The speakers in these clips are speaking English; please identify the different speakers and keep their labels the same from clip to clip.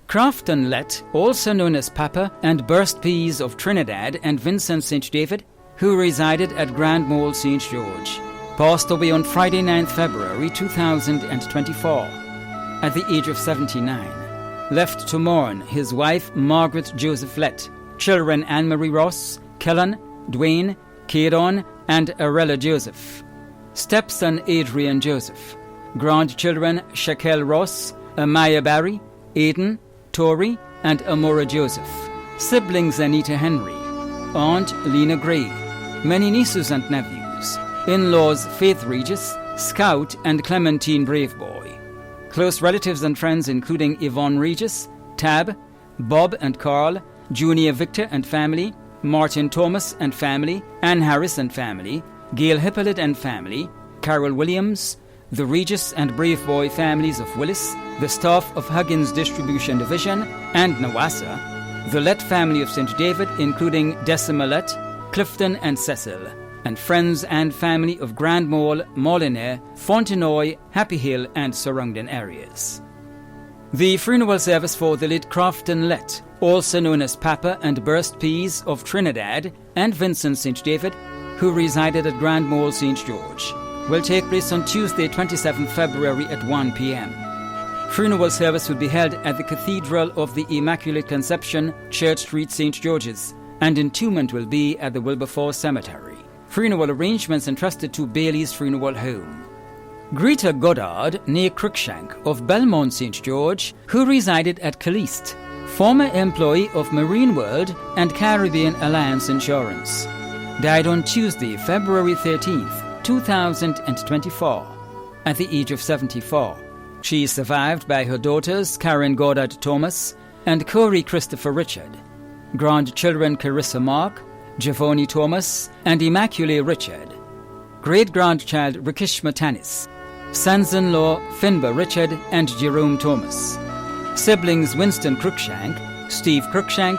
Speaker 1: Crofton Lett, also known as Papa and Burst Peas of Trinidad and Vincent St. David, who resided at Grand Mole St. George, passed away on Friday 9th February 2024 at the age of 79. Left to mourn his wife Margaret Joseph Lett, children Anne-Marie Ross, Kellen, Dwayne, Caedon, and Arella Joseph. Stepson Adrian Joseph. Grandchildren Shaquille Ross, Amaya Barry, Aidan, Tori, and Amora Joseph. Siblings Anita Henry. Aunt Lena Gray. Many nieces and nephews. In-laws Faith Regis, Scout, and Clementine Braveboy. Close relatives and friends including Yvonne Regis, Tab, Bob and Carl, Junior Victor and family, Martin Thomas and family, Ann Harris and family, Gail Hippolyte and family, Carol Williams, the Regis and Braveboy families of Willis, the staff of Huggins Distribution Division and Nawassa, the Lett family of St. David including Decima Lett, Clifton and Cecil, and friends and family of Grand Mole, Molineux, Fontenoy, Happy Hill and surrounding areas. The funeral service for the late Crofton Lett, also known as Papa and Burst Peas of Trinidad and Vincent St. David, who resided at Grand Mole St. George, will take place on Tuesday 27th February at 1 p.m. Funeral service will be held at the Cathedral of the Immaculate Conception, Church Street, St. George's, and entombment will be at the Wilberforce Cemetery. Funeral arrangements entrusted to Bailey's Funeral Home. Greta Goddard, née Cruikshank, of Belmont, St. George, who resided at Caliste, former employee of Marine World and Caribbean Alliance Insurance, died on Tuesday, February 13th, 2024, at the age of 74. She is survived by her daughters Karen Goddard Thomas and Corey Christopher Richard, grandchildren Carissa Mark, Giovanni Thomas, and Immaculée Richard, great-grandchild Rikishma Tanis, sons-in-law Finbar Richard and Jerome Thomas, siblings Winston Cruikshank, Steve Cruikshank,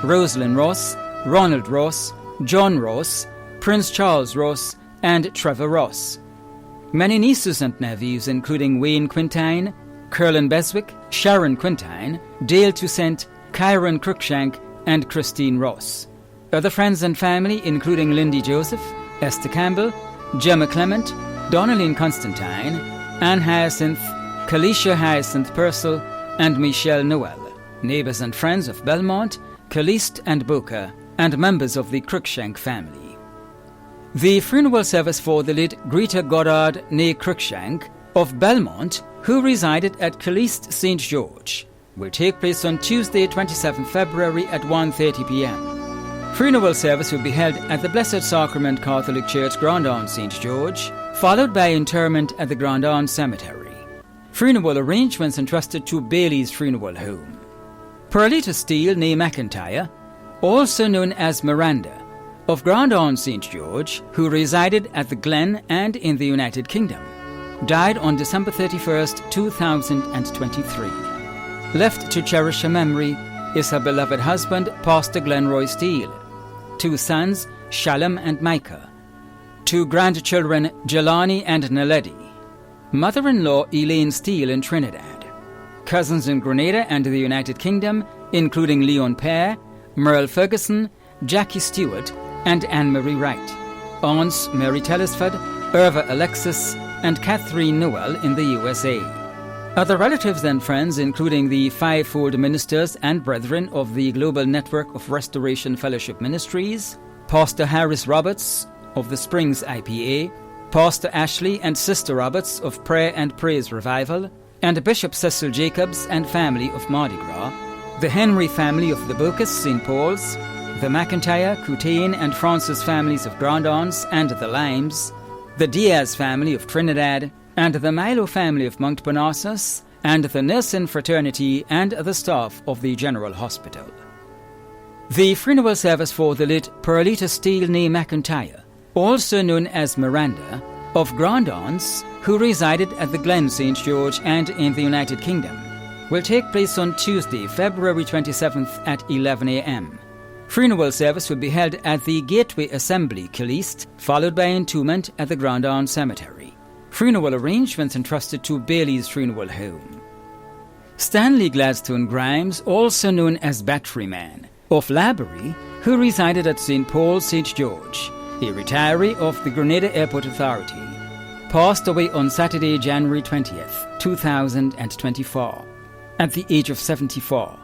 Speaker 1: Rosalind Ross, Ronald Ross, John Ross, Prince Charles Ross, and Trevor Ross. Many nieces and nephews including Wayne Quintine, Curlin Beswick, Sharon Quintine, Dale Toussaint, Kyron Cruikshank, and Christine Ross. Other friends and family including Lindy Joseph, Esther Campbell, Gemma Clement, Donaline Constantine, Anne Hyacinth, Kalisha Hyacinth Purcell, and Michelle Noel, neighbors and friends of Belmont, Caliste and Boca, and members of the Cruikshank family. The funeral service for the late Greta Goddard, née Cruikshank, of Belmont, who resided at Caliste St. George, will take place on Tuesday, 27th February at 1:30 p.m. Funeral service will be held at the Blessed Sacrament Catholic Church, Grandon, St. George, followed by interment at the Grandon Cemetery. Funeral arrangements entrusted to Bailey's Funeral Home. Perlita Steele, née McIntyre, also known as Miranda, of Grandon St. George, who resided at the Glen and in the United Kingdom, died on December 31st, 2023. Left to cherish her memory is her beloved husband, Pastor Glenroy Steele, 2 sons, Shalom and Micah, 2 grandchildren, Jelani and Naledi, mother-in-law Elaine Steele in Trinidad, cousins in Grenada and the United Kingdom, including Leon Pear, Merle Ferguson, Jackie Stewart, and Anne-Marie Wright, aunts Mary Telesford, Irva Alexis, and Catherine Noel in the USA. Other relatives and friends including the fivefold ministers and brethren of the Global Network of Restoration Fellowship Ministries, Pastor Harris Roberts of the Springs IPA, Pastor Ashley and Sister Roberts of Prayer and Praise Revival, and Bishop Cecil Jacobs and family of Mardi Gras, the Henry family of the Bocas St. Paul's, the McIntyre, Coutain, and Francis families of Grandons and the Limes, the Diaz family of Trinidad, and the Milo family of Mount Parnassus, and the nursing fraternity and the staff of the General Hospital. The funeral service for the late Perlita Steele, née McIntyre, also known as Miranda, of Grandons, who resided at the Glen St. George and in the United Kingdom, will take place on Tuesday, February 27th at 11 a.m. Funeral service will be held at the Gateway Assembly, Caliste, followed by entombment at the Grandon Cemetery. Funeral arrangements entrusted to Bailey's Funeral Home. Stanley Gladstone Grimes, also known as Battery Man, of Laborie, who resided at St. Paul's, St. George, a retiree of the Grenada Airport Authority, passed away on Saturday, January 20th, 2024, at the age of 74.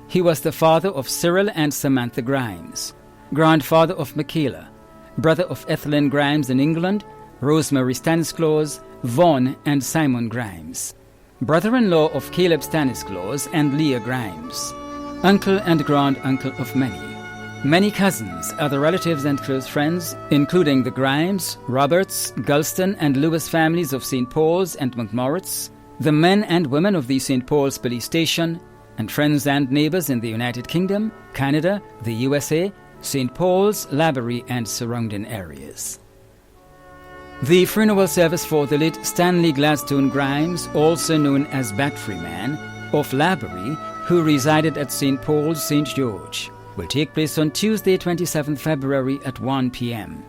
Speaker 1: He was the father of Cyril and Samantha Grimes, grandfather of Michaela, brother of Ethelyn Grimes in England, Rosemary Stanislaus, Vaughan and Simon Grimes, brother-in-law of Caleb Stanislaus and Leah Grimes, uncle and grand-uncle of many. Many cousins, other relatives and close friends, including the Grimes, Roberts, Gulston and Lewis families of St. Paul's and Montmoritz, the men and women of the St. Paul's Police Station, and friends and neighbours in the United Kingdom, Canada, the USA, St. Paul's, Laborie and surrounding areas. The funeral service for the late Stanley Gladstone Grimes, also known as Battery Man, of Laborie, who resided at St. Paul's, St. George, will take place on Tuesday, 27th February at 1 p.m.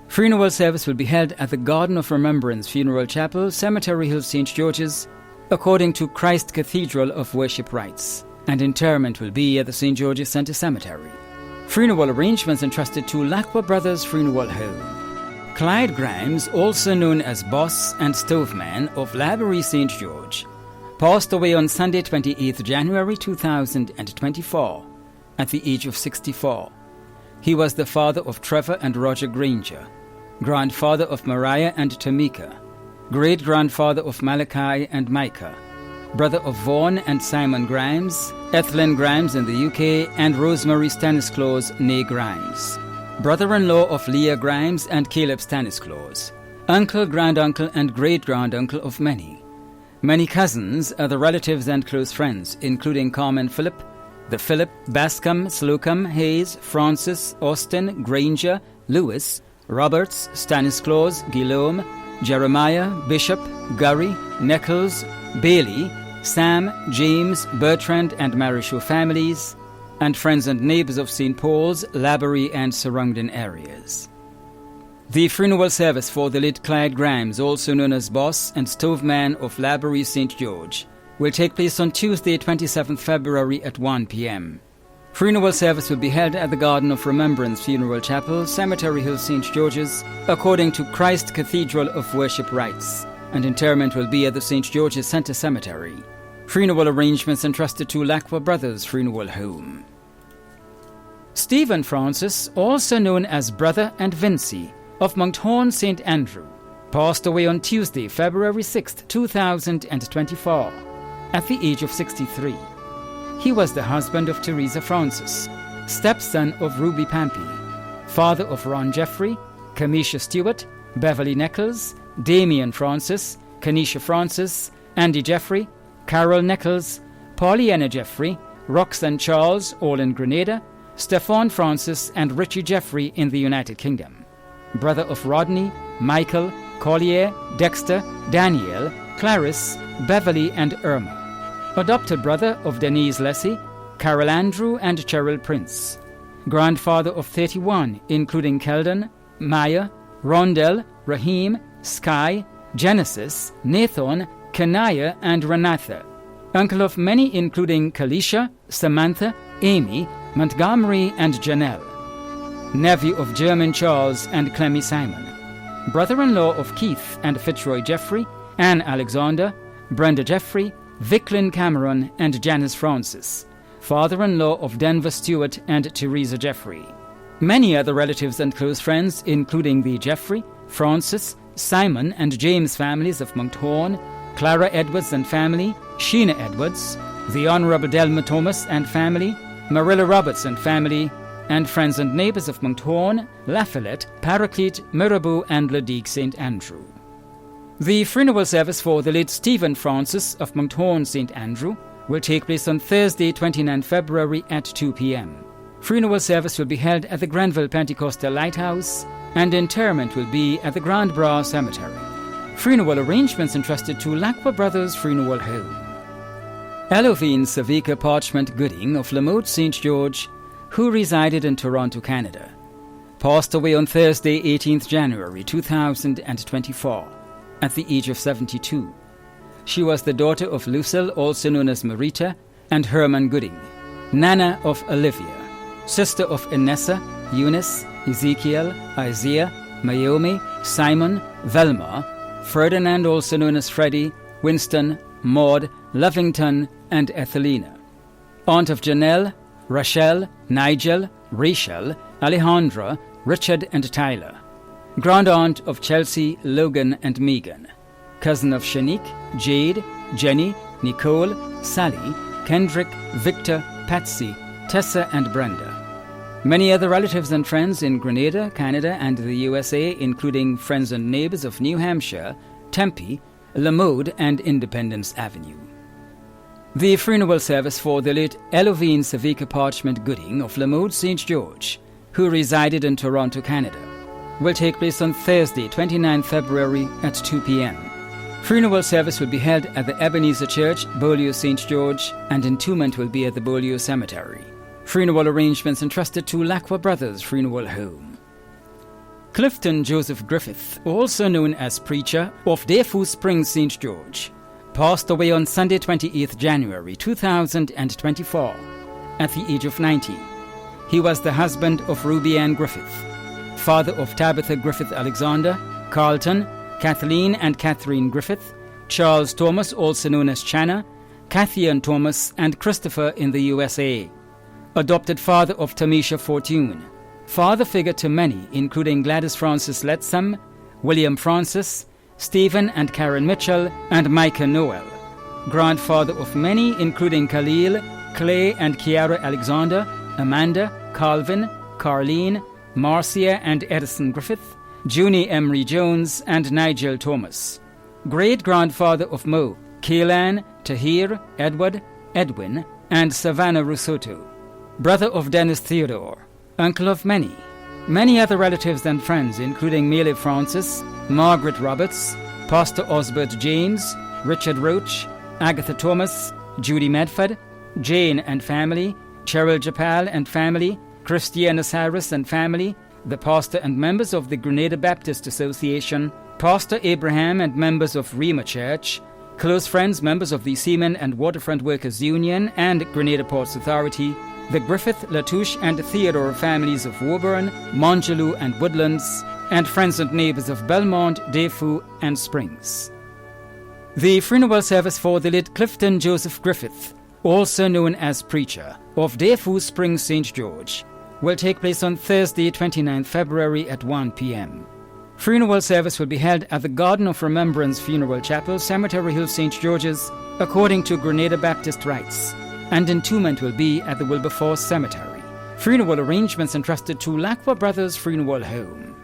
Speaker 1: Funeral service will be held at the Garden of Remembrance Funeral Chapel, Cemetery Hill, St. George's, according to Christ Cathedral of Worship rites, and interment will be at the St. George's Centre Cemetery. Funeral arrangements entrusted to Lacqua Brothers Funeral Home. Clyde Grimes, also known as Boss and Stoveman of Laborie, St. George, passed away on Sunday, 28th January 2024, at the age of 64. He was the father of Trevor and Roger Granger, grandfather of Mariah and Tamika, great-grandfather of Malachi and Micah, brother of Vaughan and Simon Grimes, Ethelyn Grimes in the UK, and Rosemary Stanislaus née Grimes, brother-in-law of Leah Grimes and Caleb Stanislaus, uncle, granduncle and great-granduncle of many. Many cousins, other relatives and close friends, including Carmen Phillip, the Philip, Bascom, Slocum, Hayes, Francis, Austin, Granger, Lewis, Roberts, Stanislaus, Guillaume, Jeremiah, Bishop, Gurry, Nichols, Bailey, Sam, James, Bertrand and Marichaud families, and friends and neighbours of St. Paul's, Laborie and surrounding areas. The funeral service for the late Clyde Grimes, also known as Boss and Stoveman of Laborie, St. George, will take place on Tuesday, 27th February at 1 p.m. Funeral service will be held at the Garden of Remembrance Funeral Chapel, Cemetery Hill, St. George's, according to Christ Cathedral of Worship rites, and interment will be at the St. George's Centre Cemetery. Funeral arrangements entrusted to Lacqua Brothers Funeral Home. Stephen Francis, also known as Brother and Vincy, of Monkhorn St. Andrew, passed away on Tuesday, February 6, 2024, at the age of 63. He was the husband of Teresa Francis, stepson of Ruby Pampy, father of Ron Jeffrey, Kamisha Stewart, Beverly Nichols, Damian Francis, Kanisha Francis, Andy Jeffrey, Carol Nichols, Pauliana Jeffrey, Roxanne Charles, all in Grenada, Stefan Francis and Richie Jeffrey in the United Kingdom, brother of Rodney, Michael, Collier, Dexter, Daniel, Clarice, Beverly and Irma, adopted brother of Denise Leslie, Carol Andrew and Cheryl Prince, grandfather of 31, including Keldon, Maya, Rondell, Raheem, Sky, Genesis, Nathan, Kanaya and Renatha, uncle of many including Kalisha, Samantha, Amy, Montgomery and Janelle, nephew of German Charles and Clemmy Simon, brother-in-law of Keith and Fitzroy Jeffrey, Anne Alexander, Brenda Jeffrey, Vicklin Cameron and Janice Francis, father-in-law of Denver Stewart and Teresa Jeffrey. Many other relatives and close friends, including the Jeffrey, Francis, Simon and James families of Monkhorn, Clara Edwards and family, Sheena Edwards, the Honourable Delma Thomas and family, Marilla Roberts and family, and friends and neighbours of Monkhorn, Lafayette, Paraclete, Mirabeau and Ladique St. Andrew. The funeral service for the late Stephen Francis of Monkhorn St. Andrew will take place on Thursday, 29 February at 2 p.m. Funeral service will be held at the Grenville Pentecostal Lighthouse, and interment will be at the Grand Bras Cemetery. Funeral arrangements entrusted to Lacqua Brothers Funeral Home. Elovine Savika Parchment Gooding of Lamotte St. George, who resided in Toronto, Canada, passed away on Thursday, 18th January 2024, at the age of 72. She was the daughter of Lucille, also known as Marita, and Herman Gooding, Nana of Olivia, sister of Inessa, Eunice, Ezekiel, Isaiah, Naomi, Simon, Velma, Ferdinand, also known as Freddie, Winston, Maud, Lovington, and Ethelina. Aunt of Janelle, Rachel, Nigel, Rachel, Alejandra, Richard, and Tyler. Grand aunt of Chelsea, Logan, and Megan. Cousin of Shanique, Jade, Jenny, Nicole, Sally, Kendrick, Victor, Patsy, Tessa, and Brenda. Many other relatives and friends in Grenada, Canada, and the USA, including friends and neighbors of New Hampshire, Tempe, Lamode, and Independence Avenue. The funeral service for the late Elovine Savika Parchment Gooding of Lamode St. George, who resided in Toronto, Canada, will take place on Thursday, 29 February at 2 p.m. Funeral service will be held at the Ebenezer Church, Beaulieu St. George, and entombment will be at the Beaulieu Cemetery. Funeral arrangements entrusted to Lacqua Brothers Funeral Home. Clifton Joseph Griffith, also known as Preacher, of Defu Springs, St. George, passed away on Sunday, 28th January 2024, at the age of 90. He was the husband of Ruby Ann Griffith, father of Tabitha Griffith Alexander, Carlton, Kathleen and Catherine Griffith, Charles Thomas, also known as Channa, Kathy and Thomas, and Christopher in the USA. Adopted father of Tamisha Fortune. Father figure to many, including Gladys Francis Letsam, William Francis, Stephen and Karen Mitchell, and Micah Noel. Grandfather of many, including Khalil, Clay and Kiara Alexander, Amanda, Calvin, Carleen, Marcia and Edison Griffith, Junie Emery Jones, and Nigel Thomas. Great-grandfather of Mo, Kaylan, Tahir, Edward, Edwin, and Savannah Russoto. Brother of Dennis Theodore. Uncle of many. Many other relatives and friends, including Mealy Francis, Margaret Roberts, Pastor Osbert James, Richard Roach, Agatha Thomas, Judy Medford, Jane and family, Cheryl Japal and family, Christiana Cyrus and family, the pastor and members of the Grenada Baptist Association, Pastor Abraham and members of Rema Church, close friends, members of the Seamen and Waterfront Workers Union and Grenada Ports Authority, the Griffith, Latouche, and Theodore families of Woburn, Monjaloo, and Woodlands, and friends and neighbors of Belmont, Defu, and Springs. The funeral service for the late Clifton Joseph Griffith, also known as Preacher, of Defu Springs, St. George, will take place on Thursday, 29 February at 1 p.m. Funeral service will be held at the Garden of Remembrance Funeral Chapel, Cemetery Hill, St. George's, according to Grenada Baptist rites, and entombment will be at the Wilberforce Cemetery. Funeral arrangements entrusted to Lacqua Brothers Funeral Home.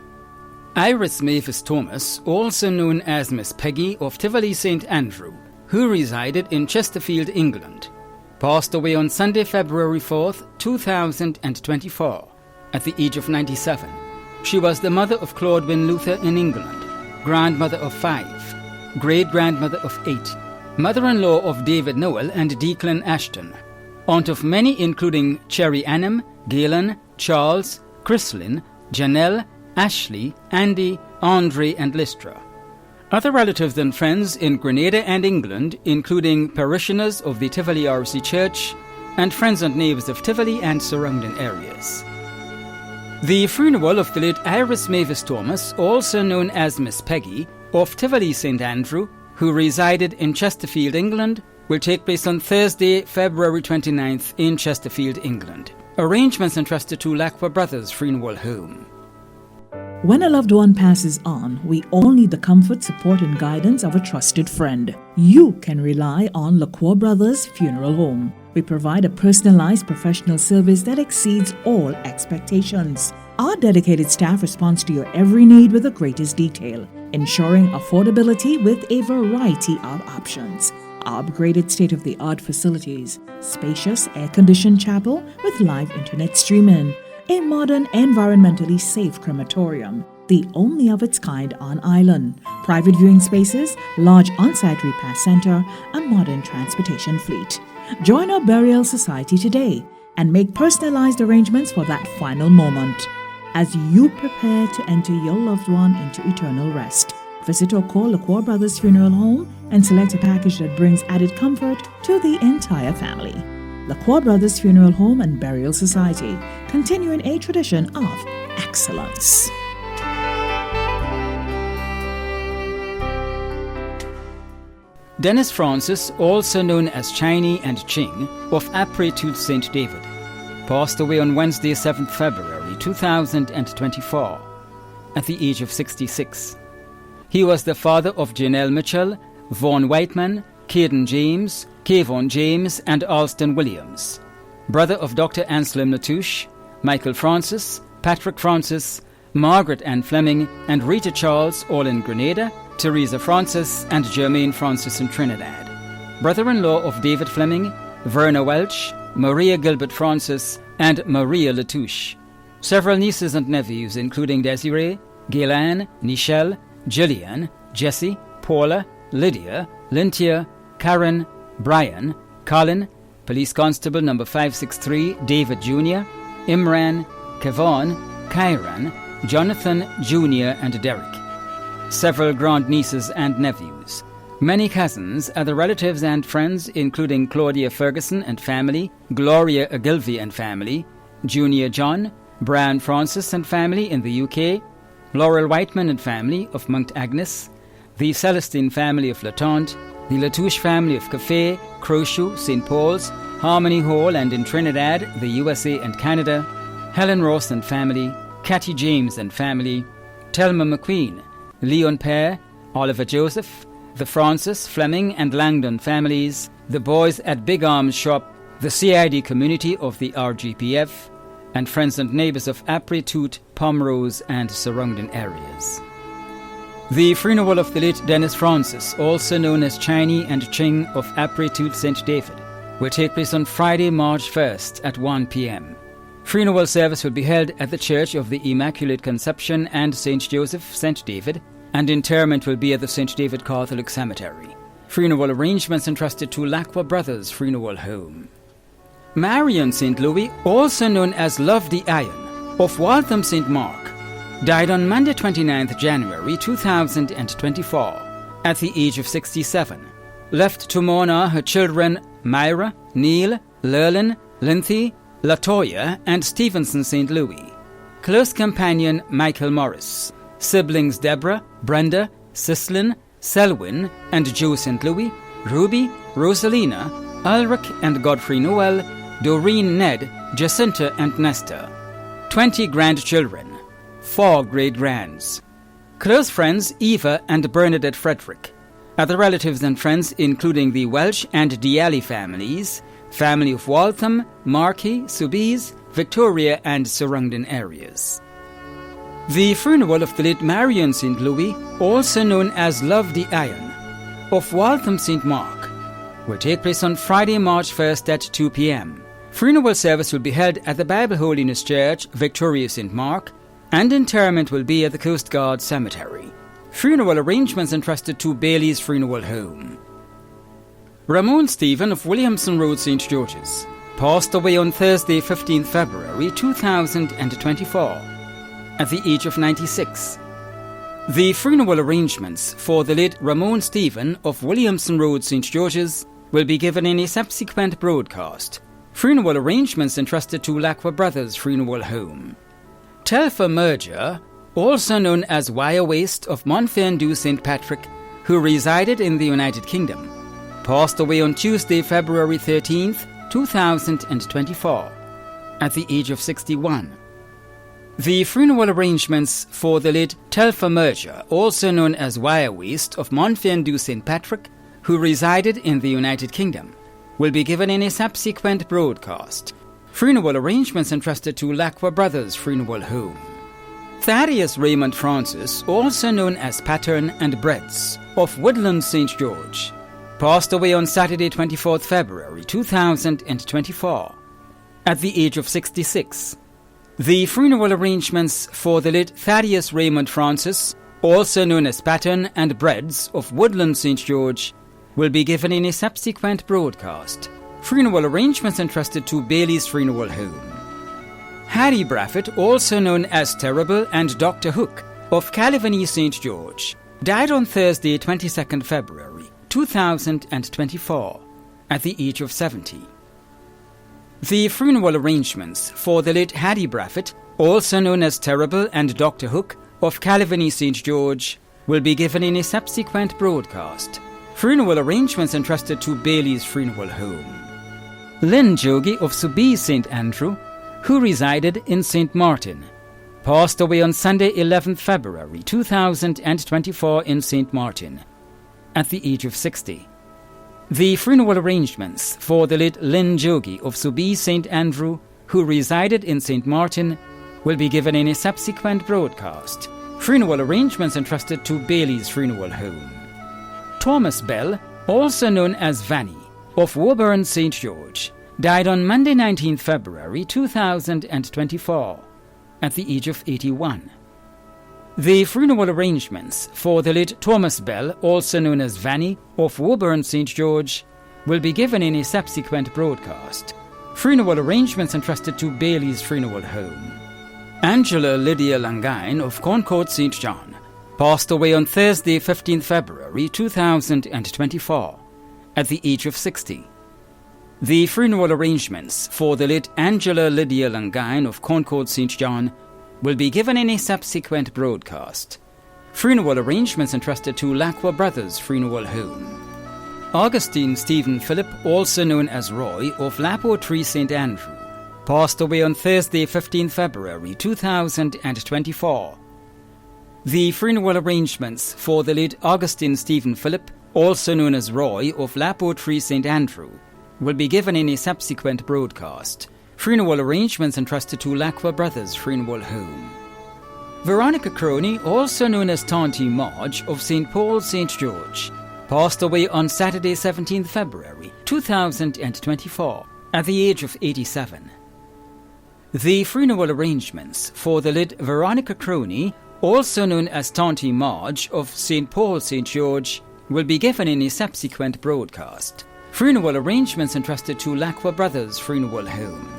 Speaker 1: Iris Mavis Thomas, also known as Miss Peggy of Tivoli St. Andrew, who resided in Chesterfield, England, passed away on Sunday, February 4th, 2024, at the age of 97. She was the mother of Claudwyn Luther in England, grandmother of 5, great-grandmother of 8, mother-in-law of David Noel and Declan Ashton, aunt of many including Cherry Annam, Galen, Charles, Chrislyn, Janelle, Ashley, Andy, Andre, and Lystra. Other relatives and friends in Grenada and England, including parishioners of the Tivoli RC Church and friends and neighbours of Tivoli and surrounding areas. The funeral of the late Iris Mavis Thomas, also known as Miss Peggy, of Tivoli St. Andrew, who resided in Chesterfield, England, will take place on Thursday, February 29th in Chesterfield, England. Arrangements entrusted to Lacqua Brothers Funeral Home.
Speaker 2: When a loved one passes on, we all need the comfort, support, and guidance of a trusted friend. You can rely on Lacqua Brothers Funeral Home. We provide a personalized professional service that exceeds all expectations. Our dedicated staff responds to your every need with the greatest detail, ensuring affordability with a variety of options. Our upgraded state-of-the-art facilities, spacious air-conditioned chapel with live internet streaming, a modern, environmentally safe crematorium, the only of its kind on island, private viewing spaces, large on-site repast center, a modern transportation fleet. Join our burial society today and make personalized arrangements for that final moment. As you prepare to enter your loved one into eternal rest, visit or call Lacqua Brothers Funeral Home and select a package that brings added comfort to the entire family. Lacroix Brothers Funeral Home and Burial Society, continuing a tradition of excellence.
Speaker 1: Dennis Francis, also known as Chiney and Ching, of Apres-Tooth St. David, passed away on Wednesday, 7th February 2024, at the age of 66. He was the father of Janelle Mitchell, Vaughn Whiteman, Caden James, Kayvon James, and Alston Williams, brother of Dr. Anselm Latouche, Michael Francis, Patrick Francis, Margaret Ann Fleming, and Rita Charles, all in Grenada, Teresa Francis, and Jermaine Francis in Trinidad, brother-in-law of David Fleming, Verna Welch, Maria Gilbert Francis, and Maria Latouche. Several nieces and nephews, including Desiree, Gaylan, Nichelle, Jillian, Jessie, Paula, Lydia, Lyntia, Karen, Brian, Colin, Police Constable number 563, David Jr., Imran, Kevon, Kyran, Jonathan Jr., and Derek. Several grandnieces and nephews. Many cousins, other relatives and friends, including Claudia Ferguson and family, Gloria Ogilvie and family, Junior John, Brian Francis and family in the UK, Laurel Whiteman and family of Mount Agnes, the Celestine family of Latente, the Latouche family of Café, Crowshoe, St. Paul's, Harmony Hall and in Trinidad, the USA and Canada, Helen Ross and family, Cathy James and family, Thelma McQueen, Leon Pear, Oliver Joseph, the Francis, Fleming and Langdon families, the boys at Big Arms Shop, the CID community of the RGPF, and friends and neighbours of Apres-Tooth, Pomrose and surrounding areas. The funeral of the late Dennis Francis, also known as Chiney and Ching of Apres-Tooth St. David, will take place on Friday, March 1st at 1 p.m. Funeral service will be held at the Church of the Immaculate Conception and St. Joseph, St. David, and interment will be at the St. David Catholic Cemetery. Funeral arrangements entrusted to Lacroix Brothers Funeral Home. Marion St. Louis, also known as Love the Iron, of Waltham St. Mark, died on Monday 29th January 2024 at the age of 67. Left to mourn are her children Myra, Neil, Lerlin, Linthy, Latoya, and Stevenson St. Louis. Close companion Michael Morris. Siblings Deborah, Brenda, Cislin, Selwyn, and Joe St. Louis, Ruby, Rosalina, Ulrich and Godfrey Noel, Doreen Ned, Jacinta and Nesta. 20 grandchildren. 4 great-grands. Close friends Eva and Bernadette Frederick. Other relatives and friends including the Welsh and Diali families, family of Waltham, Markey, Soubise, Victoria and surrounding areas. The funeral of the late Marion St. Louis, also known as Love the Iron, of Waltham St. Mark, will take place on Friday, March 1st at 2 p.m. Funeral service will be held at the Bible Holiness Church, Victoria St. Mark, and interment will be at the Coast Guard Cemetery. Funeral arrangements entrusted to Bailey's Funeral Home. Ramon Stephen of Williamson Road, St. George's, passed away on Thursday, 15th February 2024, at the age of 96. The funeral arrangements for the late Ramon Stephen of Williamson Road, St. George's, will be given in a subsequent broadcast. Funeral arrangements entrusted to Lacroix Brothers Funeral Home. Telfer Merger, also known as Wire Waste of Montfendu St. Patrick, who resided in the United Kingdom, passed away on Tuesday, February 13th, 2024, at the age of 61. The funeral arrangements for the late Telfer Merger, also known as Wire Waste of Montfendu St. Patrick, who resided in the United Kingdom, will be given in a subsequent broadcast. Funeral arrangements entrusted to Lacroix Brothers Funeral Home. Thaddeus Raymond Francis, also known as Pattern and Breads, of Woodland St. George, passed away on Saturday, 24th February 2024, at the age of 66. The funeral arrangements for the late Thaddeus Raymond Francis, also known as Pattern and Breads, of Woodland St. George, will be given in a subsequent broadcast. Funeral arrangements entrusted to Bailey's Funeral Home. Harry Braffett, also known as Terrible and Dr. Hook, of Calavany St. George, died on Thursday, 22nd February 2024, at the age of 70. The funeral arrangements for the late Hattie Braffett, also known as Terrible and Dr. Hook, of Calvany St. George, will be given in a subsequent broadcast. Funeral arrangements entrusted to Bailey's Funeral Home. Lynn Jogi of Subi St. Andrew, who resided in St. Martin, passed away on Sunday 11th February 2024 in St. Martin, at the age of 60. The funeral arrangements for the late Lynn Jogi of Subi St. Andrew, who resided in St. Martin, will be given in a subsequent broadcast. Funeral arrangements entrusted to Bailey's Funeral Home. Thomas Bell, also known as Vanny, of Woburn St. George, died on Monday 19th February 2024, at the age of 81. The funeral arrangements for the late Thomas Bell, also known as Vanny, of Woburn St. George, will be given in a subsequent broadcast. Funeral arrangements entrusted to Bailey's Funeral Home. Angela Lydia Langine of Concord St. John passed away on Thursday 15th February 2024, at the age of 60. The funeral arrangements for the late Angela Lydia Langine of Concord St. John will be given in a subsequent broadcast. Funeral arrangements entrusted to Lacqua Brothers Funeral Home. Augustine Stephen Philip, also known as Roy, of Lapo Tree St. Andrew, passed away on Thursday 15th February 2024. The funeral arrangements for the late Augustine Stephen Philip, also known as Roy, of Lapo Tree St. Andrew, will be given in a subsequent broadcast. Funeral arrangements entrusted to Lacqua Brothers Funeral Home. Veronica Crony, also known as Tanti Marge, of St. Paul St. George, passed away on Saturday 17th February 2024, at the age of 87. The funeral arrangements for the late Veronica Crony, also known as Tanti Marge, of St. Paul St. George, will be given in a subsequent broadcast. Funeral arrangements entrusted to Lacqua Brothers Funeral Home.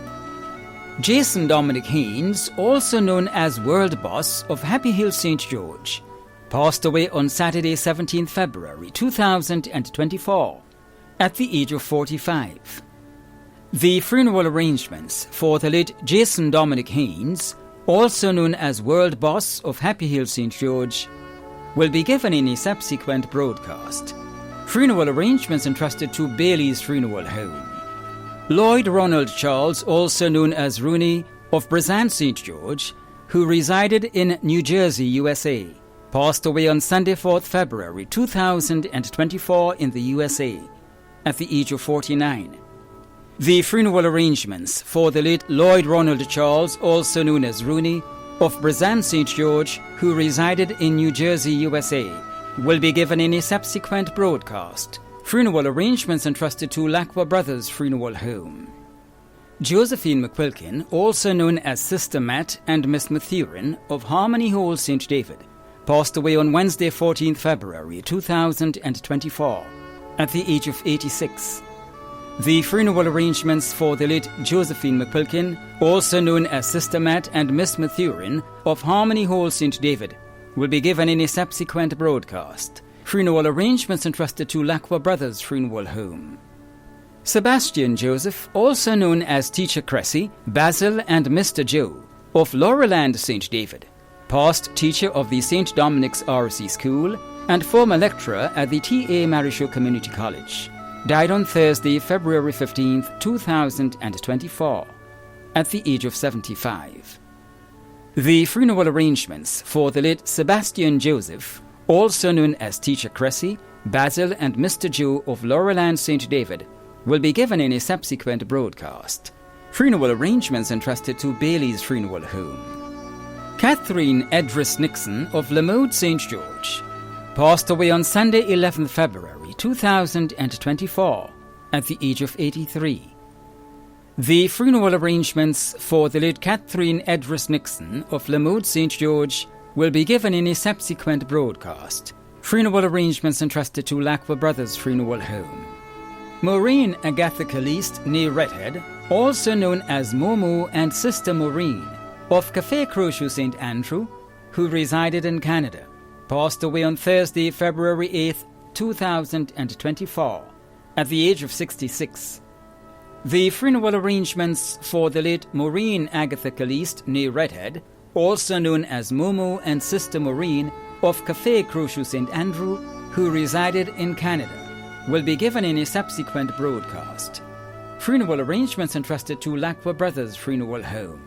Speaker 1: Jason Dominic Haynes, also known as World Boss, of Happy Hill St. George, passed away on Saturday 17th February 2024, at the age of 45. The funeral arrangements for the late Jason Dominic Haynes, also known as World Boss of Happy Hill St. George, will be given in a subsequent broadcast. Funeral arrangements entrusted to Bailey's Funeral Home. Lloyd Ronald Charles, also known as Rooney, of Brazan St. George, who resided in New Jersey, USA, passed away on Sunday 4th February 2024 in the USA, at the age of 49. The funeral arrangements for the late Lloyd Ronald Charles, also known as Rooney, of Brazan St. George, who resided in New Jersey, USA, will be given in a subsequent broadcast. Funeral arrangements entrusted to Lacqua Brothers Funeral Home. Josephine McQuilkin, also known as Sister Matt and Miss Mathurin, of Harmony Hall, St. David, passed away on Wednesday 14th February 2024, at the age of 86. The funeral arrangements for the late Josephine McQuilkin, also known as Sister Matt and Miss Mathurin, of Harmony Hall, St. David, will be given in a subsequent broadcast. Funeral arrangements entrusted to Lacqua Brothers Funeral Home. Sebastian Joseph, also known as Teacher Cressy, Basil and Mr. Joe, of Laurelland St. David, past teacher of the St. Dominic's RC School and former lecturer at the T.A. Marichaud Community College, died on Thursday, February 15th, 2024, at the age of 75. The funeral arrangements for the late Sebastian Joseph, also known as Teacher Cressy, Basil and Mr. Joe of Laurelland St. David, will be given in a subsequent broadcast. Funeral arrangements entrusted to Bailey's Funeral Home. Catherine Edris Nixon of Lamode St. George passed away on Sunday 11th February 2024 at the age of 83. The funeral arrangements for the late Catherine Edris Nixon of Lamode St. George will be given in a subsequent broadcast. Funeral arrangements entrusted to Lacqua Brothers Funeral Home. Maureen Agatha Caliste née Redhead, also known as Momo and Sister Maureen, of Café Crochu St. Andrew, who resided in Canada, passed away on Thursday, February 8th, 2024, at the age of 66. The funeral arrangements for the late Maureen Agatha Caliste, née Redhead, also known as Momo and Sister Maureen of Café Crochet St. Andrew, who resided in Canada, will be given in a subsequent broadcast. Funeral arrangements entrusted to Lacqua Brothers Funeral Home.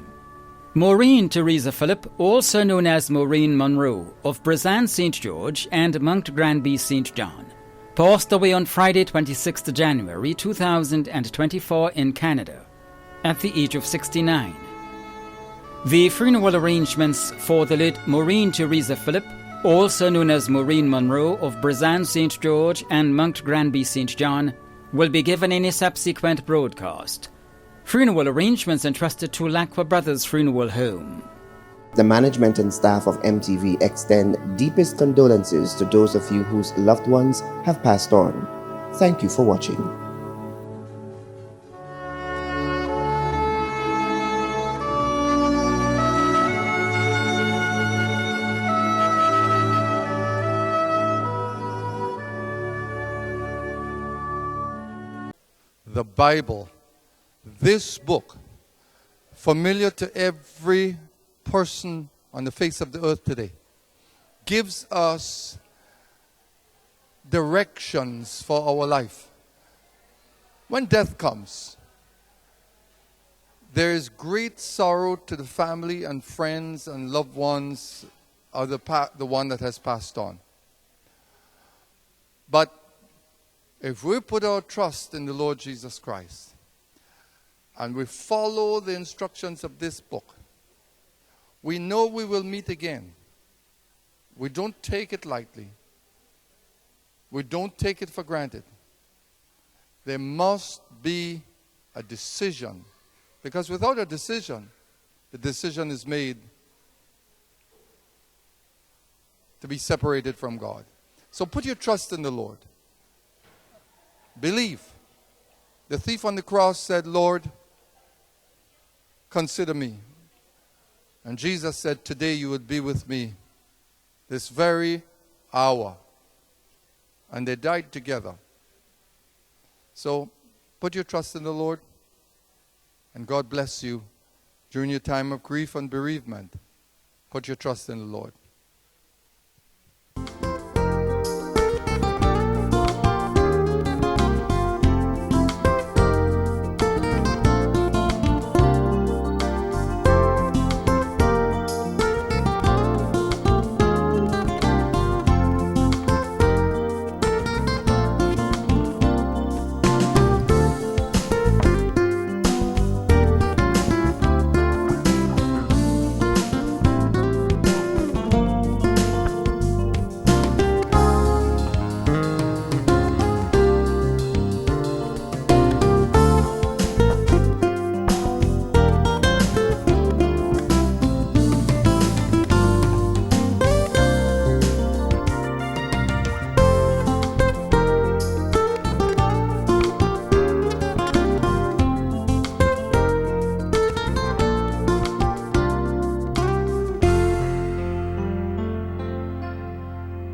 Speaker 1: Maureen Teresa Phillip, also known as Maureen Monroe, of Brazan St. George and Mount Granby St. John, passed away on Friday 26 January 2024 in Canada, at the age of 69. The funeral arrangements for the late Maureen Teresa Phillip, also known as Maureen Monroe of Brazan St. George and Mount Granby St. John, will be given in a subsequent broadcast. Funeral arrangements entrusted to Lacqua Brothers Funeral Home.
Speaker 3: The management and staff of MTV extend deepest condolences to those of you whose loved ones have passed on. Thank you for watching.
Speaker 4: The Bible, this book, familiar to every person on the face of the earth today, gives us directions for our life. When death comes, there is great sorrow to the family and friends and loved ones of the one that has passed on. But if we put our trust in the Lord Jesus Christ and we follow the instructions of this book, we know we will meet again. We don't take it lightly. We don't take it for granted. There must be a decision, because without a decision, the decision is made to be separated from God. So put your trust in the Lord. Believe. The thief on the cross said, Lord, consider me. And Jesus said, today you would be with me, this very hour. And they died together. So put your trust in the Lord, and God bless you during your time of grief and bereavement. Put your trust in the Lord.